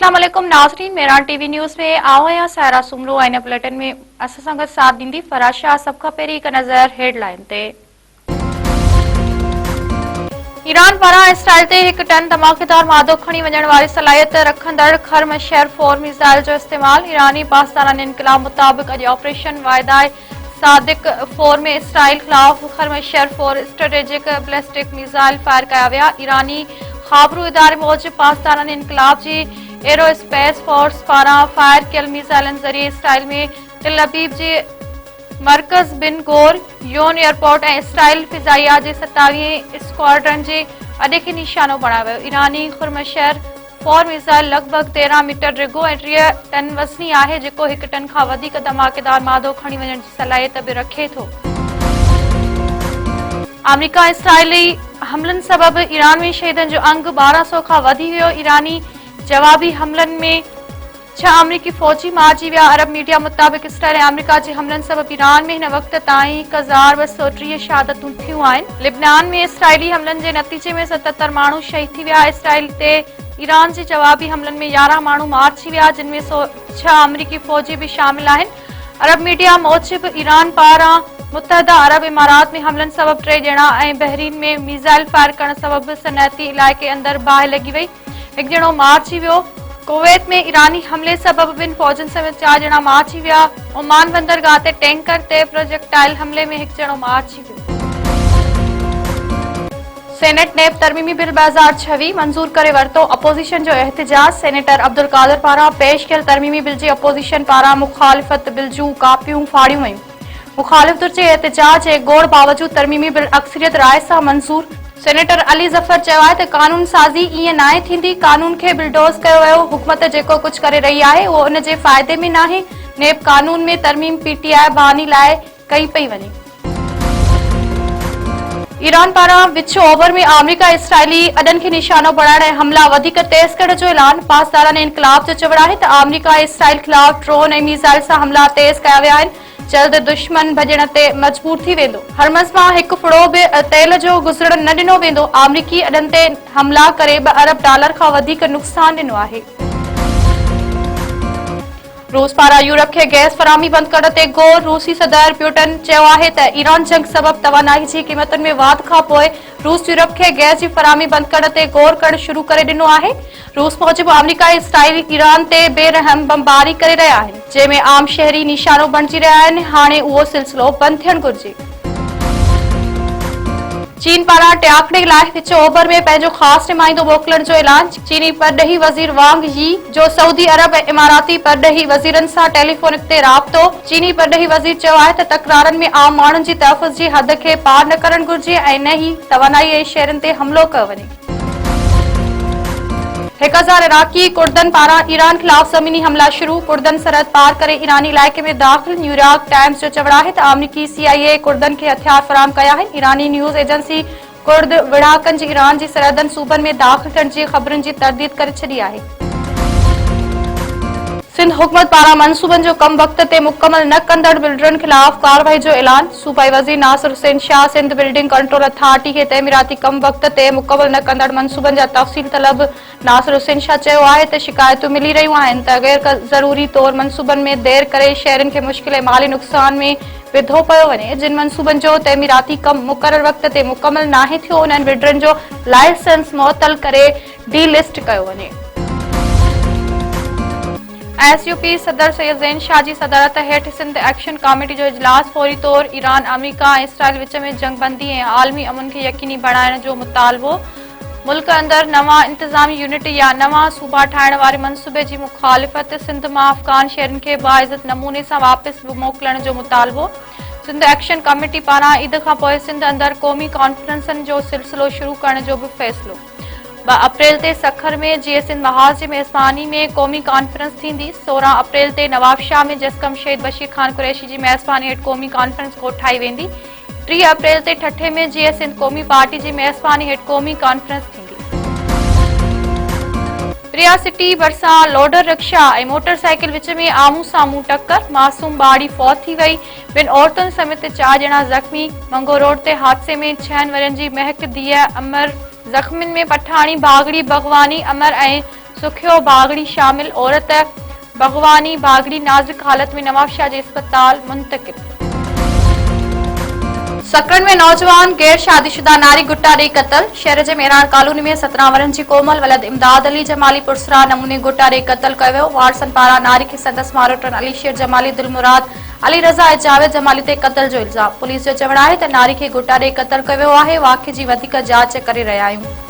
अस्सलाम वालेकुम नाज़रीन, मेरान टीवी न्यूज़ में आवां सायरा सुमरो इन बुलेटिन में असां सां गॾु साथ ॾींदी फराशा। सब खां पहिरीं हिकु नज़र हेडलाइन ते। ईरान पारां इसराइल ते 1 टन धमाकेदार मादो खणी वञण वारी सलाहियत रखंदड़ खरमशहर 4 मिसाइल जो इस्तेमाल। ईरानी पासदारन इनकलाब मुताबिक़ अॼु ऑपरेशन वायदाए सादिक 4 में इसराइल खिलाफ खरमशहर 4 स्ट्रेटेजिक बैलिस्टिक मिसाइल फायर कया विया। ईरानी ख़ाबरू इदारे मूजिब पासदारन इनकलाब जी एरोस्पेस फोर्स पारां फायर कयल मिसाइलन ज़रिए इसराइल में तिल अबीब जे मरकज़ बिन गोर योन एयरपोर्ट ऐं इसराइल फिज़ाइया जे 27 स्क्वाड्रन जे अॾे खे निशानो बणायो वियो। ईरानी खरमशहर 4 मिसाइल लॻभॻ 13 मीटर डिघो ऐं 3 टन वज़नी आहे, जेको 1 टन खां वधीक धमाकेदार मादो खणी वञण जी सलाहियत बि रखे थो। अमेरिका इसराइली हमलनि सबबि ईरान में शहीदनि जो अंग 1200 खां वधी वियो। ईरानी जवाबी हमलनि में 6 अमरीकी फौजी मारिजी विया। अरब मीडिया मुताबिक़ इसराइल ऐं अमेरिका जे हमलनि सबबि ईरान में हिन वक़्त ताईं 1230 शहादतूं थियूं आहिनि। लिबनान में इसराइली हमलनि जे नतीजे में 77 माण्हू शहीद थी विया। इसराइल ते ईरान जे जवाबी हमलनि में 11 माण्हू मारिजी विया, जिन में 6 अमरीकी फौजी भी शामिल आहिनि। अरब मीडिया मूजिब ईरान पारां मुतहदा अरब इमारात में हमलनि सबबि 3 ॼणा ऐं बहरीन में मिसाइल फायर करण सबबि सनअती इलाइक़े अंदरि बाहि लॻी वई। 1 ॼणो मारिजी वियो। कुवैत में ईरानी हमले सबबि 2 फौजनि समेत 4 ॼणा मारिजी विया। ओमान बंदरगाह ते टैंकर ते प्रोजेक्टाइल हमले में 1 ॼणो मारिजी वियो। सेनेट ने तरमीमी बिल 2026 मंज़ूर करे वरितो। अपोज़िशन जो एहतिजाज। सेनेटर अब्दुल कादिर पारां पेश कयल तरमीमी बिल जी अपोज़िशन पारां मुखालिफ़त बिल जूं कापियूं फाड़ियूं वयूं। मुखालिफ़ धुर जे एहतिजाज ऐं गोड़ बावजूद तरमीमी बिल अक्सरियत राय सां मंज़ूर। सेनेटर अली ज़फ़र चयो आहे त कानून साज़ी ईअं नाहे थींदी। कानून खे बिलडोज़ कयो वियो। हुकूमत जेको कुझु करे रही आहे उहो उन जे फ़ाइदे में नाहे। नेब कानून में तरमीम पीटीआई बहानी लाइ कई पई वञे। ईरान पारां विच ओवर में अमेरिका इसराइली अॾनि खे निशानो बणाइण ऐं हमला वधीक तेज़ करण जो ऐलान। पासदारन इनकलाब जो चवणु आहे त अमेरिका इसराइल ख़िलाफ़ ड्रोन ऐं मिसाइल सां हमला तेज़ कया विया आहिनि। जल्द दुश्मन भॼण ते मजबूर थी वेंदो। हरमज़ मां 1 फुड़ो बि तेल जो गुज़रण न ॾिनो वेंदो। अमरीकी अॾनि ते हमला करे $2 अरब खां वधीक नुक़सान ॾिनो आहे। रूस पारां यूरोप खे गैस फराहमी बंदि करण ते गौर। रूसी सदर पुतिन चयो आहे त ईरान जंग सबबि तवानाई जी क़ीमतुनि में वाध खां पोइ रूस यूरोप खे गैस जी फराहमी बंदि करण ते गौर करणु शुरू करे ॾिनो आहे। रूस मूजिब अमेरिका ऐं इसराइल ईरान ते बेरहम बमबारी करे रहिया आहिनि, जंहिंमें आम शहरी निशानो बणिजी रहिया आहिनि। हाणे उहो सिलसिलो बंदि थियणु घुरिजे। चीन पारां टियाकड़े लाइ विच ओभर में पंहिंजो ख़ासि नुमाइंदो मोकिलण जो ऐलान। चीनी परॾेही वज़ीर वांग यी जो सऊदी अरब ऐं इमाराती परॾेही वज़ीरनि सां टेलीफोनिक ते राबितो। चीनी परॾेही वज़ीर चयो आहे त तकरारनि में आम माण्हुनि जी तहफ़्फ़ुज़ जी हद खे पार न करणु घुरिजे ऐं न ई तवानाई ऐं शहरनि ते हमलो कयो वञे। 1000 इराक़ी कुर्दनि पारां ईरान ख़िलाफ़ ज़मीनी हमला शुरू। कुर्दनि सरहद पार करे ईरानी इलाइक़े में दाख़िल। न्यूयॉर्क टाइम्स जो चवणु आहे त अमरीकी CIA कुर्दनि खे हथियार फराहम कया आहिनि। ईरानी न्यूज़ एजेंसी कुर्द विढ़ाकनि जी ईरान जी सरहदनि सूबनि में दाख़िल थियण जी ख़बरुनि जी तरदीद करे छॾी आहे। सिंध हुकूमत पारां मंसूबनि जो कम वक़्त ते मुकमल न कंदड़ बिल्डरनि ख़िलाफ़ कार्रवाई जो ऐलान। सूबाई वज़ीर Nasir Hussain Shah Sindh building control authority खे तइमीराती कम वक़्त ते मुकमल न कंदड़ मंसूबनि जा तफ़सील तलब। नासिर हुसैन शाह चयो आहे त शिकायतूं मिली रहियूं आहिनि त गैर ज़रूरी तौर मंसूबनि में देर करे शहरनि खे मुश्किल ऐं माली नुक़सान में विधो पियो वञे। जिन मंसूबनि जो तइमीराती कम मुक़ररु वक़्त ते मुकमल नाहे थियो, उन्हनि बिल्डरनि जो लाइसेंस मुअतल करे डीलिस्ट कयो वञे। SUP सदर सैयद ज़ैन शाह जी सदारत हेठि सिंध एक्शन कमेटी जो इजलास। फौरी तौर ईरान, अमेरिका ऐं इसराइल विच में जंगबंदी ऐं आलमी अमन खे यकीनी बणाइण जो मुतालबो। मुल्क अंदरि नवां इंतज़ामी यूनिट या नवां सूबा ठाहिण वारे मंसूबे जी मुखालिफ़त। सिंध मां अफ़गान शहरनि खे बाइज़त नमूने सां वापसि मोकिलण जो मुतालबो। सिंध एक्शन कमेटी पारां ईद खां पोइ सिंध अंदरि क़ौमी कॉन्फ्रेंसनि जो सिलसिलो शुरू करण जो बि फ़ैसिलो। 2 अप्रैल ते सखर में जीए सिंध महाज़ जी मेज़बानी में क़ौमी कॉन्फ्रेंस थींदी। 16 अप्रैल ते नवाबशाह में जसकम शहीद बशीर खान कुरैशी जी मेज़बानी हेठि क़ौमी कॉन्फ्रेंस कोठाई वेंदी। 3 अप्रैल ते ठठे में जीए सिंध क़ौमी पार्टी जी मेज़बानी हेठि क़ौमी कॉन्फ्रेंस थींदी। प्रिया सिटी भरिसां लोडर रिक्शा ऐं मोटरसाइकिल विच में आमू साम्हूं टक्कर। मासूम ॿाड़ी फौत थी वई। 2 औरतुनि समेत 4 ॼणा ज़ख़्मी। मंगो रोड ते हादसे में 6 वरनि जी महक धीअ अमर। ज़ख़्मियुनि में पठाणी, बागड़ी, भगवानी, अमर ऐं सुखियो बागड़ी शामिल औरत भगवानी बागड़ी नाजुक हालत में नवाबशाह जे अस्पताल मुंतकिल। सकरण में नौजवान गैर शादीशुदा नारी गुट्टा ॾेई क़तल। शहर जे मेहरान कॉलोनी में 17 वरनि जी कोमल वलद इमदाद अली जमाली पुरसरा नमूने गुट्टा ॾेई क़तल कयो वियो। वारसन पारां नारी खे संदसि मारोटनि अली शेर जमाली दिलमुराद अली रज़ा ऐं जावेद जमाली ते क़तल जो इल्ज़ाम। पुलिस जो चवणु आहे त नारी खे गुट्टा ॾेई क़तल कयो वियो आहे। वाक़िए जी वधीक जांच करे रहिया आहियूं।